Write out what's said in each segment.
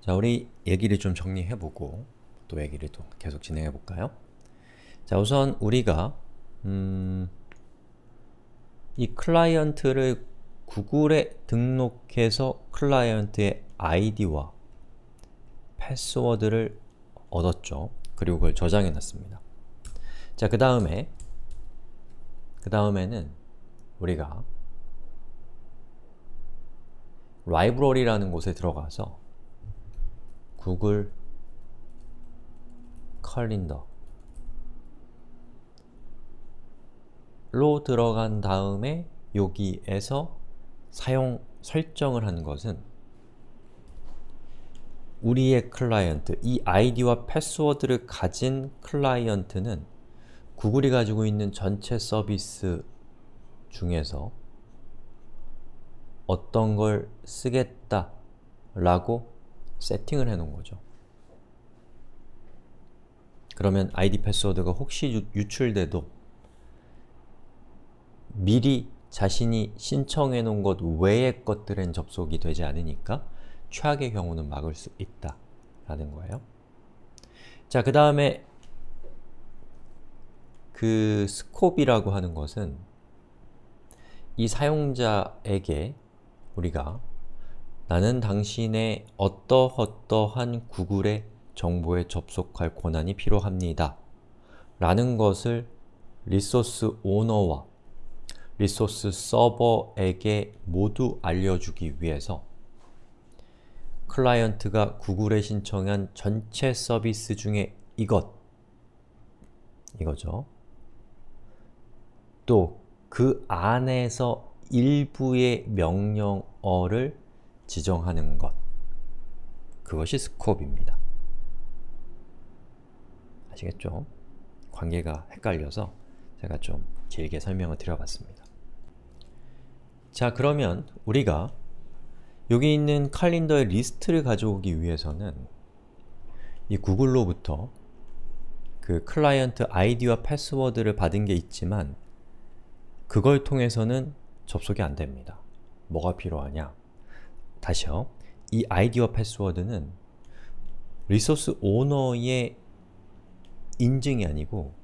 자, 우리 얘기를 좀 정리해보고 또 얘기를 또 계속 진행해볼까요? 자, 우선 우리가 이 클라이언트를 구글에 등록해서 클라이언트의 아이디와 패스워드를 얻었죠. 그리고 그걸 저장해 놨습니다. 자, 그 다음에는 우리가 라이브러리라는 곳에 들어가서 구글 캘린더로 들어간 다음에 여기에서 사용 설정을 한 것은 우리의 클라이언트, 이 아이디와 패스워드를 가진 클라이언트는 구글이 가지고 있는 전체 서비스 중에서 어떤 걸 쓰겠다 라고 세팅을 해놓은 거죠. 그러면 아이디 패스워드가 혹시 유출돼도 미리 자신이 신청해 놓은 것 외의 것들엔 접속이 되지 않으니까 최악의 경우는 막을 수 있다 라는 거예요. 자, 그 다음에 그 스콥이라고 하는 것은 이 사용자에게 우리가 나는 당신의 어떠어떠한 구글의 정보에 접속할 권한이 필요합니다 라는 것을 리소스 오너와 리소스 서버에게 모두 알려주기 위해서 클라이언트가 구글에 신청한 전체 서비스 중에 이거죠. 또 그 안에서 일부의 명령어를 지정하는 것, 그것이 스콥입니다. 아시겠죠? 관계가 헷갈려서 제가 좀 길게 설명을 드려봤습니다. 자, 그러면 우리가 여기 있는 캘린더의 리스트를 가져오기 위해서는 이 구글로부터 그 클라이언트 아이디와 패스워드를 받은 게 있지만 그걸 통해서는 접속이 안 됩니다. 뭐가 필요하냐? 다시요. 이 아이디와 패스워드는 리소스 오너의 인증이 아니고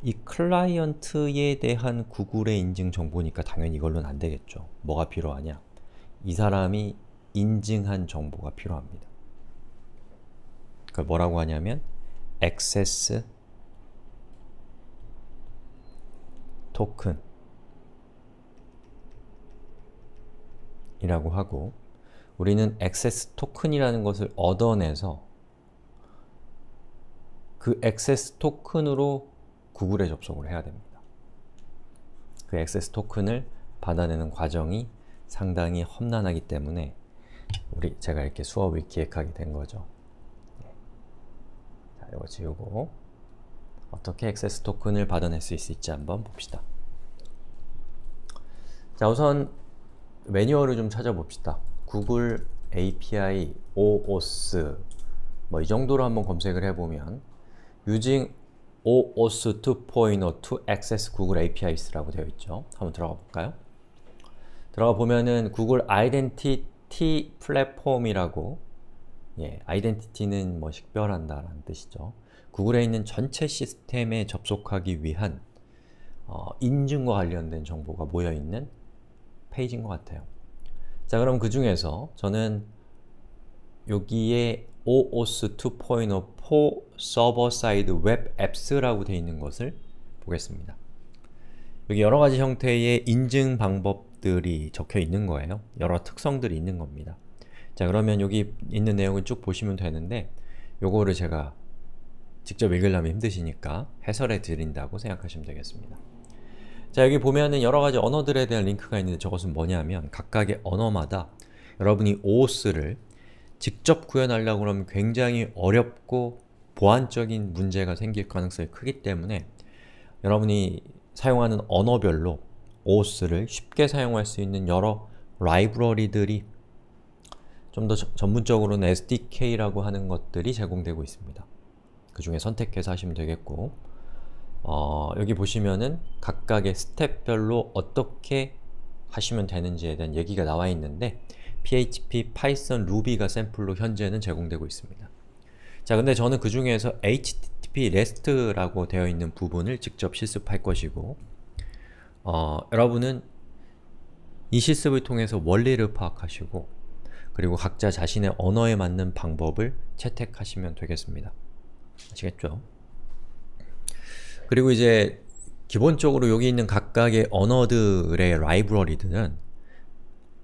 이 클라이언트에 대한 구글의 인증 정보니까 당연히 이걸로는 안 되겠죠. 뭐가 필요하냐? 이 사람이 인증한 정보가 필요합니다. 그걸 뭐라고 하냐면 액세스 토큰 이라고 하고, 우리는 액세스 토큰이라는 것을 얻어내서 그 액세스 토큰으로 구글에 접속을 해야 됩니다. 그 액세스 토큰을 받아내는 과정이 상당히 험난하기 때문에 제가 이렇게 수업을 기획하게 된 거죠. 자, 이거 지우고 어떻게 액세스 토큰을 받아낼 수 있을지 한번 봅시다. 자, 우선 매뉴얼을 좀 찾아봅시다. 구글 API OAuth 뭐 이 정도로 한번 검색을 해보면 Using OAuth 2.0 to access Google APIs라고 되어 있죠. 한번 들어가 볼까요? 들어가 보면은 구글 아이덴티티 플랫폼이라고, 아이덴티티는 뭐 식별한다 라는 뜻이죠. 구글에 있는 전체 시스템에 접속하기 위한 인증과 관련된 정보가 모여있는 페이지인 것 같아요. 자, 그럼 그 중에서 저는 여기에 OAuth 2.0 for Server-Side Web Apps라고 되어 있는 것을 보겠습니다. 여기 여러가지 형태의 인증 방법들이 적혀 있는 거예요. 여러 특성들이 있는 겁니다. 자, 그러면 여기 있는 내용을 쭉 보시면 되는데 요거를 제가 직접 읽으려면 힘드시니까 해설해 드린다고 생각하시면 되겠습니다. 자, 여기 보면은 여러가지 언어들에 대한 링크가 있는데 저것은 뭐냐면 각각의 언어마다 여러분이 OAuth를 직접 구현하려고 하면 굉장히 어렵고 보안적인 문제가 생길 가능성이 크기 때문에 여러분이 사용하는 언어별로 OAuth를 쉽게 사용할 수 있는 여러 라이브러리들이, 좀 더 전문적으로는 SDK라고 하는 것들이 제공되고 있습니다. 그 중에 선택해서 하시면 되겠고, 여기 보시면은 각각의 스텝별로 어떻게 하시면 되는지에 대한 얘기가 나와 있는데 PHP, 파이썬, 루비가 샘플로 현재는 제공되고 있습니다. 자, 근데 저는 그 중에서 HTTP REST라고 되어 있는 부분을 직접 실습할 것이고 여러분은 이 실습을 통해서 원리를 파악하시고 그리고 각자 자신의 언어에 맞는 방법을 채택하시면 되겠습니다. 아시겠죠? 그리고 이제 기본적으로 여기 있는 각각의 언어들의 라이브러리들은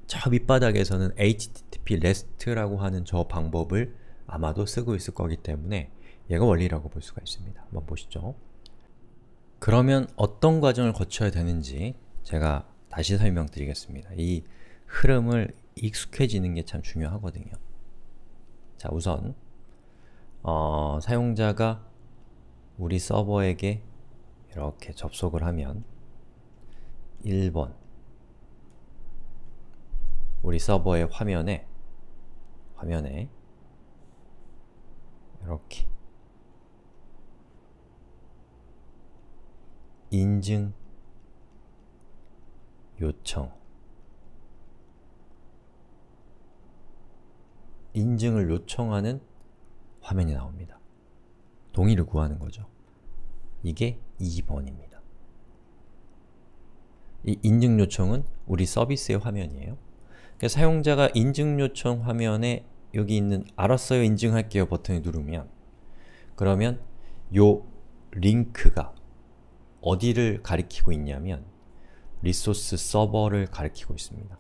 저 밑바닥에서는 HTTP REST라고 하는 저 방법을 아마도 쓰고 있을 거기 때문에 얘가 원리라고 볼 수가 있습니다. 한번 보시죠. 그러면 어떤 과정을 거쳐야 되는지 제가 다시 설명드리겠습니다. 이 흐름을 익숙해지는 게 참 중요하거든요. 자, 우선 사용자가 우리 서버에게 이렇게 접속을 하면 1번 우리 서버의 화면에 이렇게 인증 요청 인증을 요청하는 화면이 나옵니다. 동의를 구하는 거죠. 이게 2번입니다. 이 인증 요청은 우리 서비스의 화면이에요. 그러니까 사용자가 인증 요청 화면에 여기 있는 알았어요, 인증할게요 버튼을 누르면 그러면 요 링크가 어디를 가리키고 있냐면 리소스 서버를 가리키고 있습니다.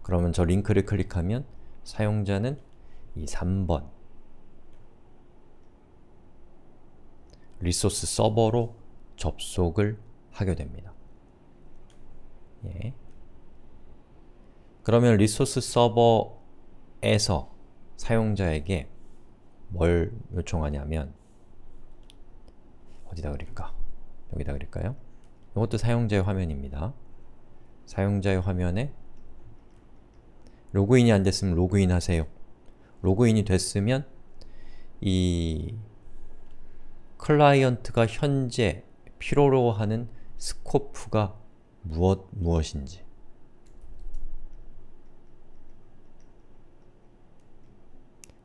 그러면 저 링크를 클릭하면 사용자는 이 3번 리소스 서버로 접속을 하게 됩니다. 예. 그러면 리소스 서버에서 사용자에게 뭘 요청하냐면 어디다 그릴까? 여기다 그릴까요? 이것도 사용자의 화면입니다. 사용자의 화면에 로그인이 안 됐으면 로그인 하세요. 로그인이 됐으면 이 클라이언트가 현재 필요로 하는 스코프가 무엇인지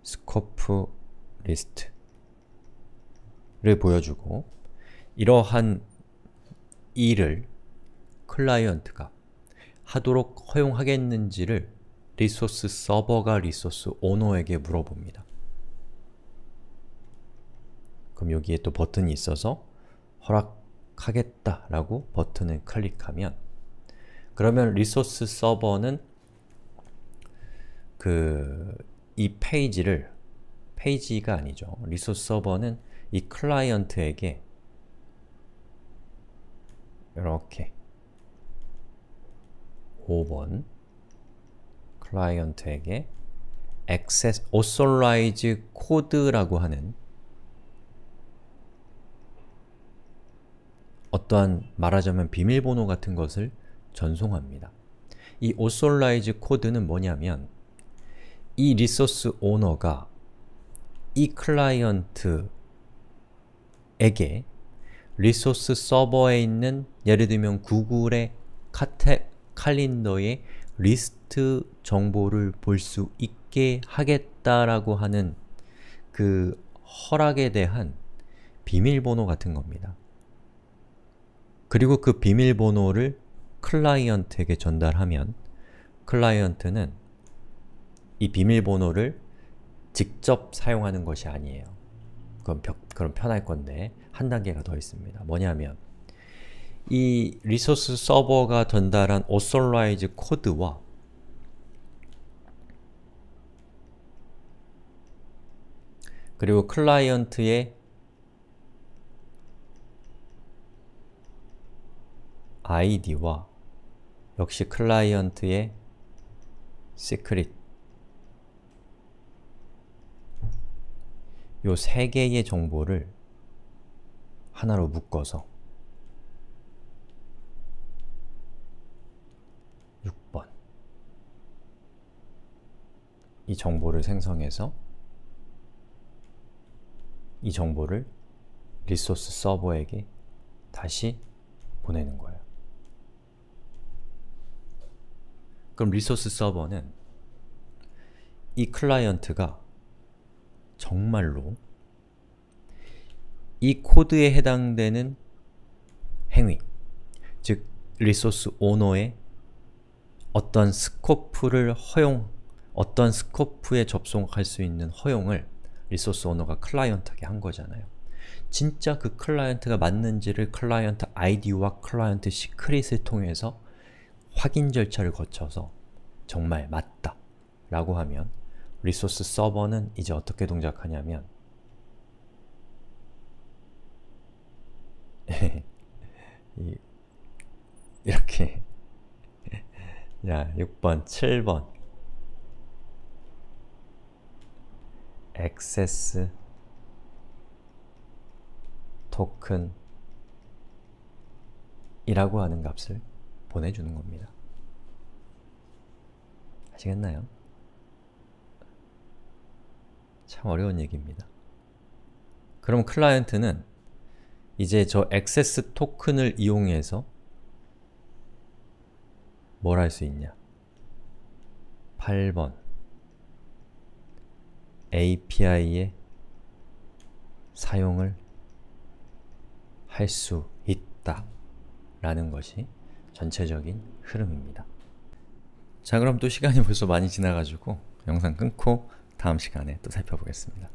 스코프 리스트를 보여주고 이러한 일을 클라이언트가 하도록 허용하겠는지를 리소스 서버가 리소스 오너에게 물어봅니다. 그럼 여기에 또 버튼이 있어서 허락하겠다 라고 버튼을 클릭하면 그러면 리소스 서버는 이 페이지가 아니죠. 리소스 서버는 이 클라이언트에게 이렇게 5번 클라이언트에게 access authorize code라고 하는 어떠한 말하자면 비밀번호 같은 것을 전송합니다. 이 authorize code는 뭐냐면 이 리소스 오너가 이 클라이언트에게 리소스 서버에 있는 예를 들면 구글의 칼린더의 리스트 정보를 볼 수 있게 하겠다라고 하는 그 허락에 대한 비밀번호 같은 겁니다. 그리고 그 비밀번호를 클라이언트에게 전달하면 클라이언트는 이 비밀번호를 직접 사용하는 것이 아니에요. 그럼 편할 건데 한 단계가 더 있습니다. 뭐냐면 이 리소스 서버가 전달한 authorize 코드와 그리고 클라이언트의 id와 역시 클라이언트의 secret 요 세 개의 정보를 하나로 묶어서 6번 이 정보를 생성해서 이 정보를 리소스 서버에게 다시 보내는 거예요. 그럼 리소스 서버는 이 클라이언트가 정말로 이 코드에 해당되는 행위, 즉 리소스 오너의 어떤 스코프를 어떤 스코프에 접속할 수 있는 허용을 리소스 오너가 클라이언트에게 한 거잖아요. 진짜 그 클라이언트가 맞는지를 클라이언트 아이디와 클라이언트 시크릿을 통해서 확인 절차를 거쳐서 정말 맞다 라고 하면 리소스 서버는 이제 어떻게 동작하냐면 이렇게 야, 6번, 7번 액세스 토큰 이라고 하는 값을 보내주는 겁니다. 아시겠나요? 참 어려운 얘기입니다. 그럼 클라이언트는 이제 저 액세스 토큰을 이용해서 뭘 할 수 있냐? 8번 API의 사용을 할 수 있다 라는 것이 전체적인 흐름입니다. 자, 그럼 또 시간이 벌써 많이 지나가지고 영상 끊고 다음 시간에 또 살펴보겠습니다.